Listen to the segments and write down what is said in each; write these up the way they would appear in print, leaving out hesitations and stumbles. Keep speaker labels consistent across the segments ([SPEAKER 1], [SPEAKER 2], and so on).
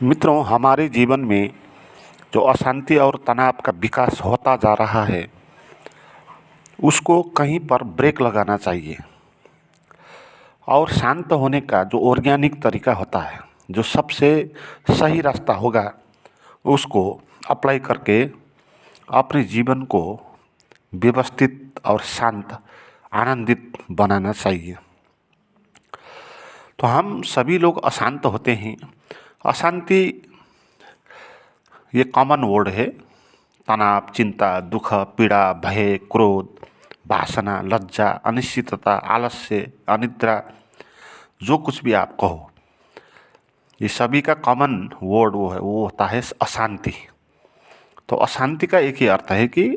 [SPEAKER 1] मित्रों, हमारे जीवन में जो अशांति और तनाव का विकास होता जा रहा है, उसको कहीं पर ब्रेक लगाना चाहिए। और शांत होने का जो ऑर्गेनिक तरीका होता है, जो सबसे सही रास्ता होगा, उसको अप्लाई करके अपने जीवन को व्यवस्थित और शांत, आनंदित बनाना चाहिए। तो हम सभी लोग अशांत होते हैं। अशांति ये कॉमन वर्ड है। तनाव, चिंता, दुख, पीड़ा, भय, क्रोध, वासना, लज्जा, अनिश्चितता, आलस्य, अनिद्रा, जो कुछ भी आप कहो, ये सभी का कॉमन वर्ड वो होता है अशांति। तो अशांति का एक ही अर्थ है कि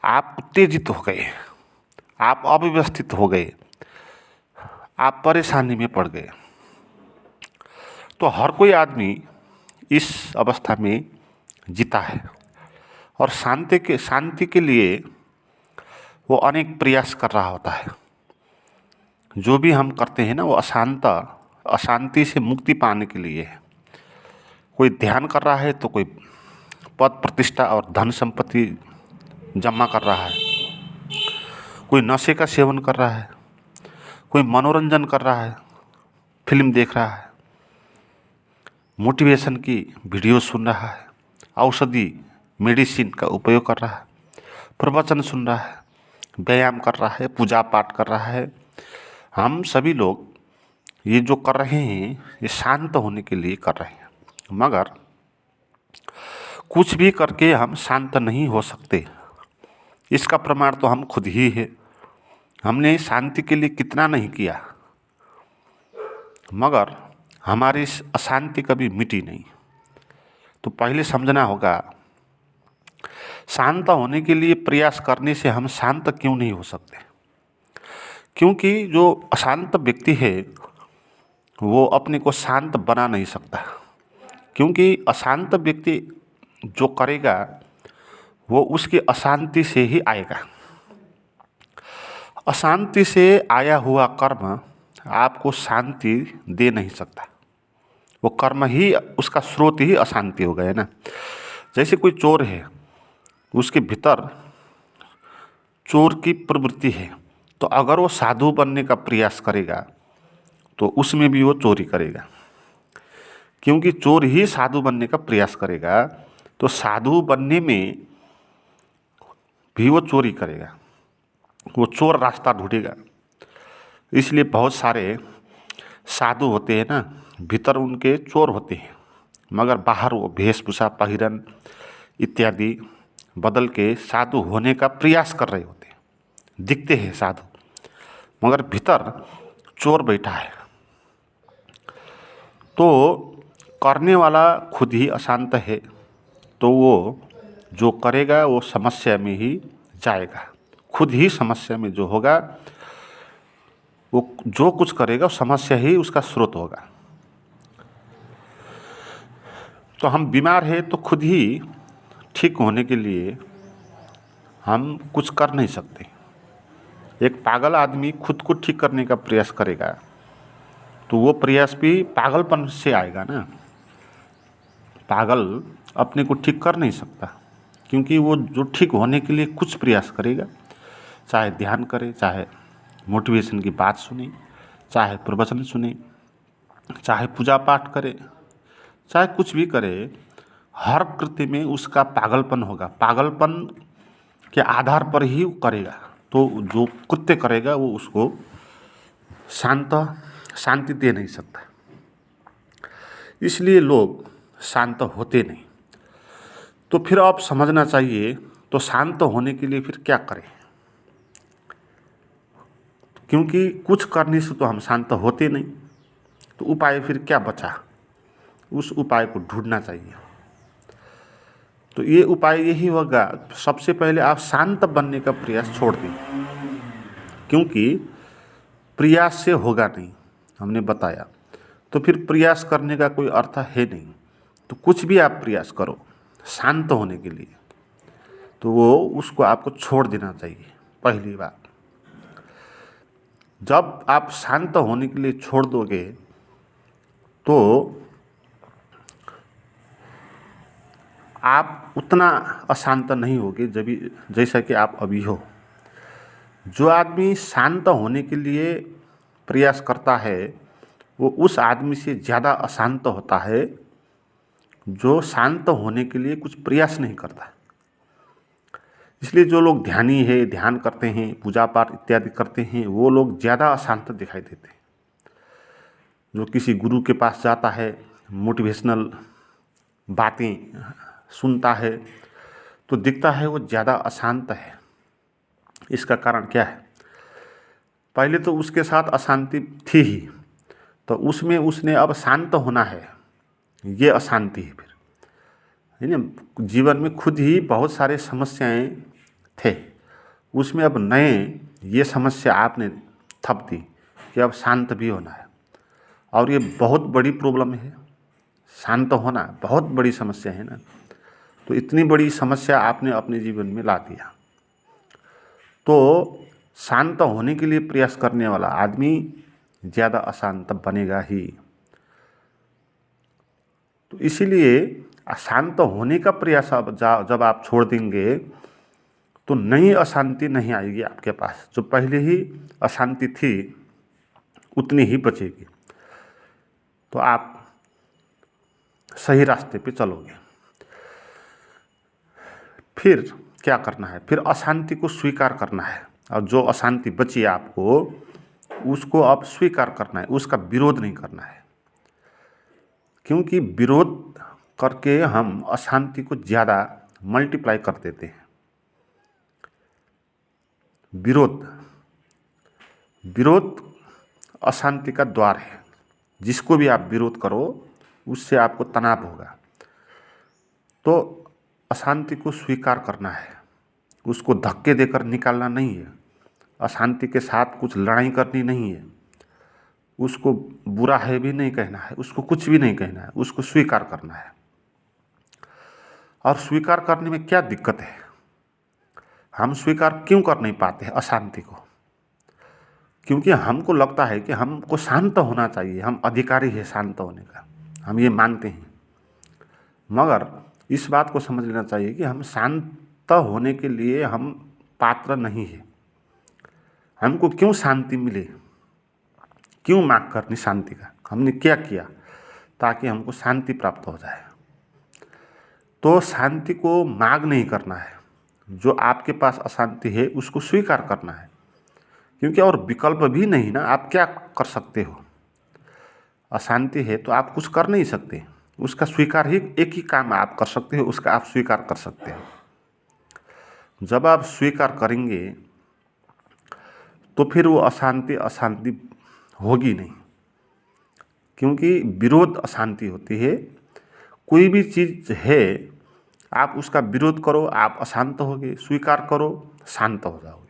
[SPEAKER 1] आप उत्तेजित हो गए, आप अव्यवस्थित हो गए, आप परेशानी में पड़ गए। तो हर कोई आदमी इस अवस्था में जीता है और शांति के लिए वो अनेक प्रयास कर रहा होता है। जो भी हम करते हैं ना, वो अशांति से मुक्ति पाने के लिए है। कोई ध्यान कर रहा है तो कोई पद प्रतिष्ठा और धन संपत्ति जमा कर रहा है, कोई नशे का सेवन कर रहा है, कोई मनोरंजन कर रहा है, फिल्म देख रहा है, मोटिवेशन की वीडियो सुन रहा है, औषधि मेडिसिन का उपयोग कर रहा है, प्रवचन सुन रहा है, व्यायाम कर रहा है, पूजा पाठ कर रहा है। हम सभी लोग ये जो कर रहे हैं, ये शांत होने के लिए कर रहे हैं। मगर कुछ भी करके हम शांत नहीं हो सकते। इसका प्रमाण तो हम खुद ही है। हमने शांति के लिए कितना नहीं किया, मगर हमारी इस अशांति कभी मिटी नहीं। तो पहले समझना होगा, शांत होने के लिए प्रयास करने से हम शांत क्यों नहीं हो सकते। क्योंकि जो अशांत व्यक्ति है, वो अपने को शांत बना नहीं सकता। क्योंकि अशांत व्यक्ति जो करेगा, वो उसकी अशांति से ही आएगा। अशांति से आया हुआ कर्म आपको शांति दे नहीं सकता। वो कर्म ही, उसका स्रोत ही अशांति हो गया ना। जैसे कोई चोर है, उसके भीतर चोर की प्रवृत्ति है, तो अगर वो साधु बनने का प्रयास करेगा तो उसमें भी वो चोरी करेगा। क्योंकि चोर ही साधु बनने का प्रयास करेगा, तो साधु बनने में भी वो चोरी करेगा, वो चोर रास्ता ढूंढेगा। इसलिए बहुत सारे साधु होते हैं ना, भीतर उनके चोर होते हैं, मगर बाहर वो वेशभूषा, पहिरन इत्यादि बदल के साधु होने का प्रयास कर रहे होते हैं। दिखते हैं साधु, मगर भीतर चोर बैठा है। तो करने वाला खुद ही अशांत है, तो वो जो करेगा वो समस्या में ही जाएगा। खुद ही समस्या में जो होगा, वो जो कुछ करेगा समस्या ही उसका स्रोत होगा। तो हम बीमार हैं तो खुद ही ठीक होने के लिए हम कुछ कर नहीं सकते। एक पागल आदमी खुद को ठीक करने का प्रयास करेगा, तो वो प्रयास भी पागलपन से आएगा ना। पागल अपने को ठीक कर नहीं सकता, क्योंकि वो जो ठीक होने के लिए कुछ प्रयास करेगा, चाहे ध्यान करे, चाहे मोटिवेशन की बात सुने, चाहे प्रवचन सुने, चाहे पूजा पाठ करे, चाहे कुछ भी करे, हर कृत्य में उसका पागलपन होगा। पागलपन के आधार पर ही वो करेगा। तो जो कृत्य करेगा वो उसको शांति दे नहीं सकता। इसलिए लोग शांत होते नहीं। तो फिर आप समझना चाहिए, तो शांत होने के लिए फिर क्या करें। क्योंकि कुछ करने से तो हम शांत होते नहीं, तो उपाय फिर क्या बचा, उस उपाय को ढूंढना चाहिए। तो ये उपाय यही होगा, सबसे पहले आप शांत बनने का प्रयास छोड़ दें। क्योंकि प्रयास से होगा नहीं, हमने बताया। तो फिर प्रयास करने का कोई अर्थ है नहीं। तो कुछ भी आप प्रयास करो शांत होने के लिए, तो वो उसको आपको छोड़ देना चाहिए। पहली बात, जब आप शांत होने के लिए छोड़ दोगे, तो आप उतना अशांत नहीं होगे जैसा कि आप अभी हो। जो आदमी शांत होने के लिए प्रयास करता है वो उस आदमी से ज़्यादा अशांत होता है जो शांत होने के लिए कुछ प्रयास नहीं करता। इसलिए जो लोग ध्यानी है, ध्यान करते हैं, पूजा पाठ इत्यादि करते हैं, वो लोग ज़्यादा अशांत दिखाई देते हैं। जो किसी गुरु के पास जाता है, मोटिवेशनल बातें सुनता है, तो दिखता है वो ज़्यादा अशांत है। इसका कारण क्या है? पहले तो उसके साथ अशांति थी ही, तो उसमें उसने अब शांत होना है, ये अशांति है। फिर है ना, जीवन में खुद ही बहुत सारे समस्याएं थे, उसमें अब नए ये समस्या आपने थप दी कि अब शांत भी होना है। और ये बहुत बड़ी प्रॉब्लम है, शांत होना बहुत बड़ी समस्या है ना। तो इतनी बड़ी समस्या आपने अपने जीवन में ला दिया, तो शांत होने के लिए प्रयास करने वाला आदमी ज़्यादा अशांत बनेगा ही। तो इसीलिए अशांत होने का प्रयास अब जब आप छोड़ देंगे तो नई अशांति नहीं आएगी आपके पास। जो पहले ही अशांति थी उतनी ही बचेगी, तो आप सही रास्ते पे चलोगे। फिर क्या करना है? फिर अशांति को स्वीकार करना है, और जो अशांति बची आपको उसको अब स्वीकार करना है, उसका विरोध नहीं करना है। क्योंकि विरोध करके हम अशांति को ज़्यादा मल्टीप्लाई कर देते हैं। विरोध अशांति का द्वार है। जिसको भी आप विरोध करो उससे आपको तनाव होगा। तो अशांति को स्वीकार करना है, उसको धक्के देकर निकालना नहीं है, अशांति के साथ कुछ लड़ाई करनी नहीं है, उसको बुरा है भी नहीं कहना है, उसको कुछ भी नहीं कहना है, उसको स्वीकार करना है। और स्वीकार करने में क्या दिक्कत है? हम स्वीकार क्यों कर नहीं पाते हैं अशांति को? क्योंकि हमको लगता है कि हमको शांत होना चाहिए, हम अधिकारी है शांत होने का, हम ये मानते हैं। मगर इस बात को समझ लेना चाहिए कि हम शांत होने के लिए हम पात्र नहीं है। हमको क्यों शांति मिले, क्यों मांग करनी शांति का? हमने क्या किया ताकि हमको शांति प्राप्त हो जाए? तो शांति को मांग नहीं करना है, जो आपके पास अशांति है उसको स्वीकार करना है। क्योंकि और विकल्प भी नहीं ना, आप क्या कर सकते हो? अशांति है तो आप कुछ कर नहीं सकते, उसका स्वीकार ही एक ही काम आप कर सकते हो, उसका आप स्वीकार कर सकते हो। जब आप स्वीकार करेंगे तो फिर वो अशांति होगी नहीं। क्योंकि विरोध अशांति होती है। कोई भी चीज़ है, आप उसका विरोध करो आप अशांत होगे, स्वीकार करो शांत हो जाओगे।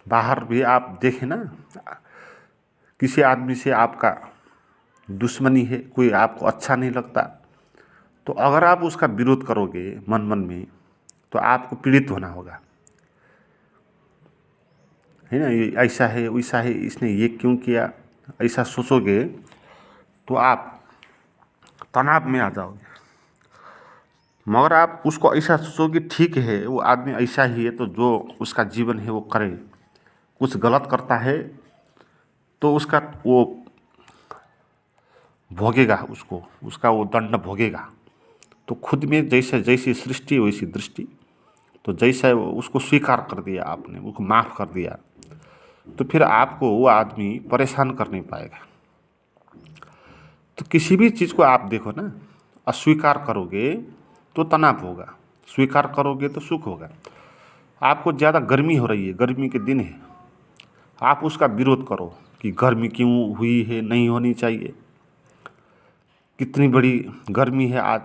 [SPEAKER 1] बाहर भी आप देखें ना, किसी आदमी से आपका दुश्मनी है, कोई आपको अच्छा नहीं लगता, तो अगर आप उसका विरोध करोगे मन में, तो आपको पीड़ित होना होगा, है ना। ये ऐसा है वैसा है, इसने ये क्यों किया, ऐसा सोचोगे तो आप तनाव में आ जाओगे। मगर आप उसको ऐसा सोचोगे ठीक है वो आदमी ऐसा ही है, तो जो उसका जीवन है वो करे, कुछ गलत करता है तो उसका वो भोगेगा, उसका वो दंड भोगेगा। तो खुद में जैसी सृष्टि वैसी दृष्टि, तो जैसा उसको स्वीकार कर दिया आपने, उसको माफ़ कर दिया, तो फिर आपको वो आदमी परेशान कर नहीं पाएगा। तो किसी भी चीज़ को आप देखो ना, अस्वीकार करोगे तो तनाव होगा, स्वीकार करोगे तो सुख होगा। आपको ज़्यादा गर्मी हो रही है, गर्मी के दिन है, आप उसका विरोध करो कि गर्मी क्यों हुई है, नहीं होनी चाहिए, कितनी बड़ी गर्मी है आज,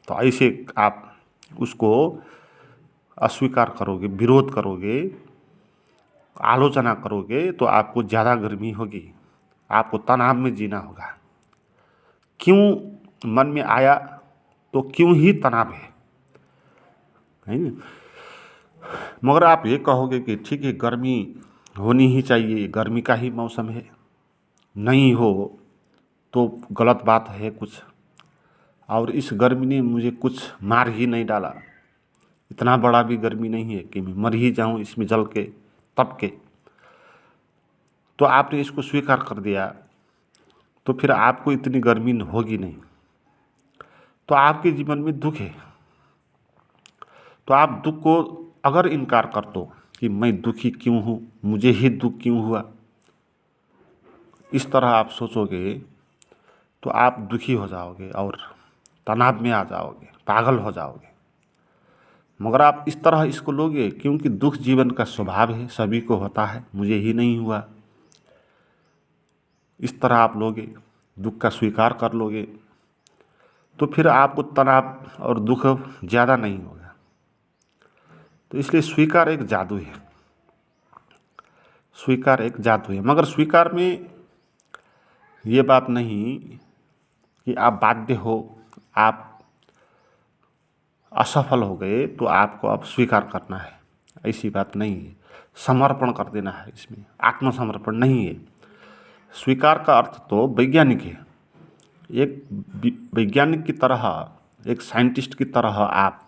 [SPEAKER 1] तो ऐसे आप उसको अस्वीकार करोगे, विरोध करोगे, आलोचना करोगे, तो आपको ज़्यादा गर्मी होगी, आपको तनाव में जीना होगा। क्यों मन में आया तो क्यों ही तनाव है ना। मगर आप ये कहोगे कि ठीक है गर्मी होनी ही चाहिए, गर्मी का ही मौसम है, नहीं हो तो गलत बात है कुछ, और इस गर्मी ने मुझे कुछ मार ही नहीं डाला, इतना बड़ा भी गर्मी नहीं है कि मैं मर ही जाऊं इसमें जल के तप के, तो आपने इसको स्वीकार कर दिया, तो फिर आपको इतनी गर्मी होगी नहीं। तो आपके जीवन में दुख है, तो आप दुख को अगर इनकार कर दो कि मैं दुखी क्यों हूँ, मुझे ही दुख क्यों हुआ, इस तरह आप सोचोगे तो आप दुखी हो जाओगे और तनाव में आ जाओगे, पागल हो जाओगे। मगर आप इस तरह इसको लोगे क्योंकि दुख जीवन का स्वभाव है, सभी को होता है, मुझे ही नहीं हुआ, इस तरह आप लोगे, दुख का स्वीकार कर लोगे, तो फिर आपको तनाव और दुख ज़्यादा नहीं होगा। तो इसलिए स्वीकार एक जादू है, स्वीकार एक जादू है। मगर स्वीकार में ये बात नहीं कि आप बाध्य हो, आप असफल हो गए तो आपको अब स्वीकार करना है, ऐसी बात नहीं है। समर्पण कर देना है, इसमें आत्मसमर्पण नहीं है। स्वीकार का अर्थ तो वैज्ञानिक है, एक वैज्ञानिक की तरह, एक साइंटिस्ट की तरह आप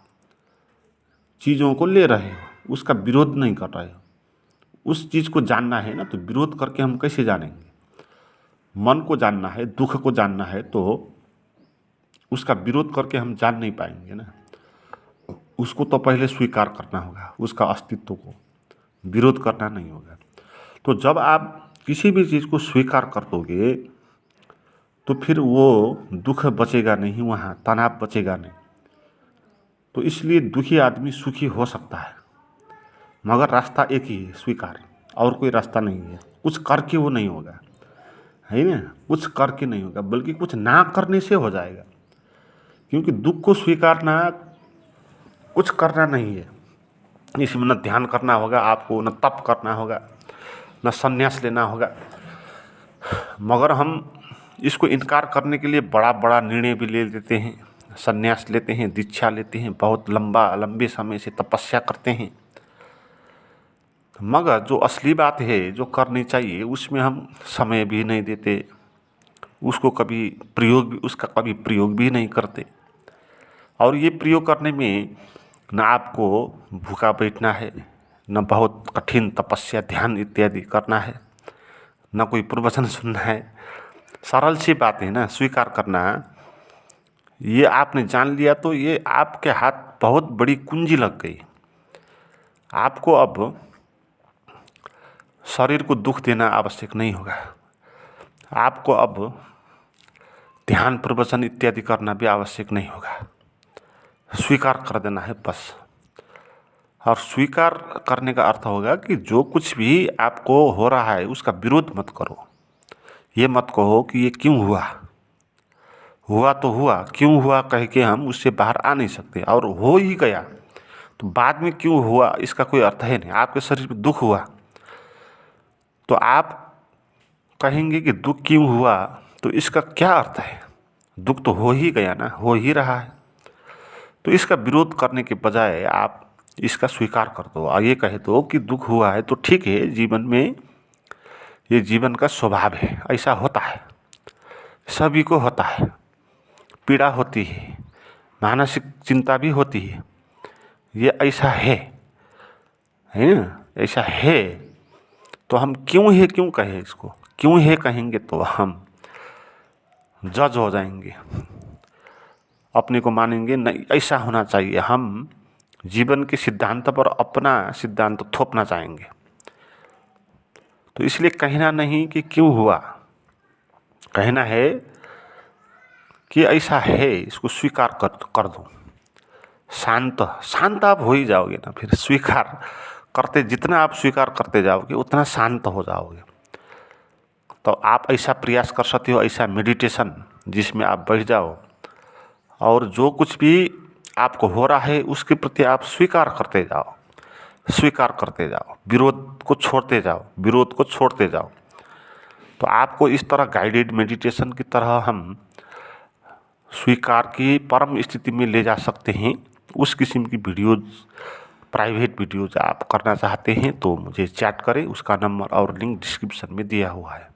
[SPEAKER 1] चीज़ों को ले रहे हो, उसका विरोध नहीं कर रहे हो। उस चीज़ को जानना है ना, तो विरोध करके हम कैसे जानेंगे। मन को जानना है, दुख को जानना है, तो उसका विरोध करके हम जान नहीं पाएंगे ना। उसको तो पहले स्वीकार करना होगा, उसका अस्तित्व को, विरोध करना नहीं होगा। तो जब आप किसी भी चीज़ को स्वीकार कर दोगे तो फिर वो दुख बचेगा नहीं, वहाँ तनाव बचेगा नहीं। तो इसलिए दुखी आदमी सुखी हो सकता है, मगर रास्ता एक ही है, स्वीकार, और कोई रास्ता नहीं है। कुछ करके वो नहीं होगा, है ना, कुछ करके नहीं होगा, बल्कि कुछ ना करने से हो जाएगा। क्योंकि दुख को स्वीकारना कुछ करना नहीं है, इसमें न ध्यान करना होगा आपको, न तप करना होगा, न संन्यास लेना होगा। मगर हम इसको इनकार करने के लिए बड़ा बड़ा निर्णय भी ले लेते हैं, संन्यास लेते हैं, दीक्षा लेते हैं, बहुत लंबे समय से तपस्या करते हैं। मगर जो असली बात है, जो करनी चाहिए, उसमें हम समय भी नहीं देते, उसका कभी प्रयोग भी नहीं करते। और ये प्रयोग करने में न आपको भूखा बैठना है, न बहुत कठिन तपस्या, ध्यान इत्यादि करना है, न कोई प्रवचन सुनना है। सरल सी बात है ना, स्वीकार करना। ये आपने जान लिया तो ये आपके हाथ बहुत बड़ी कुंजी लग गई। आपको अब शरीर को दुख देना आवश्यक नहीं होगा, आपको अब ध्यान प्रवचन इत्यादि करना भी आवश्यक नहीं होगा। स्वीकार कर देना है बस। और स्वीकार करने का अर्थ होगा कि जो कुछ भी आपको हो रहा है उसका विरोध मत करो। ये मत कहो कि ये क्यों हुआ, हुआ तो हुआ, क्यों हुआ कह के हम उससे बाहर आ नहीं सकते। और हो ही गया तो बाद में क्यों हुआ इसका कोई अर्थ है नहीं। आपके शरीर में दुख हुआ तो आप कहेंगे कि दुख क्यों हुआ, तो इसका क्या अर्थ है। दुख तो हो ही गया ना, हो ही रहा है। तो इसका विरोध करने के बजाय आप इसका स्वीकार कर दो और ये कह दो कि दुख हुआ है तो ठीक है, जीवन में ये जीवन का स्वभाव है, ऐसा होता है, सभी को होता है। पीड़ा होती है, मानसिक चिंता भी होती है, ये ऐसा है ना, ऐसा है। तो हम क्यों कहें इसको, क्यों है कहेंगे तो हम जज हो जाएंगे, अपने को मानेंगे नहीं, ऐसा होना चाहिए। हम जीवन के सिद्धांत पर अपना सिद्धांत थोपना चाहेंगे। तो इसलिए कहना नहीं कि क्यों हुआ, कहना है कि ऐसा है, इसको स्वीकार कर दो। शांत आप हो ही जाओगे ना। फिर स्वीकार करते, जितना आप स्वीकार करते जाओगे उतना शांत हो जाओगे। तो आप ऐसा प्रयास कर सकते हो, ऐसा मेडिटेशन जिसमें आप बैठ जाओ और जो कुछ भी आपको हो रहा है उसके प्रति आप स्वीकार करते जाओ, स्वीकार करते जाओ, विरोध को छोड़ते जाओ, विरोध को छोड़ते जाओ। तो आपको इस तरह गाइडेड मेडिटेशन की तरह हम स्वीकार की परम स्थिति में ले जा सकते हैं। उस किस्म की वीडियोज़, प्राइवेट वीडियोज़ आप करना चाहते हैं तो मुझे चैट करें, उसका नंबर और लिंक डिस्क्रिप्शन में दिया हुआ है।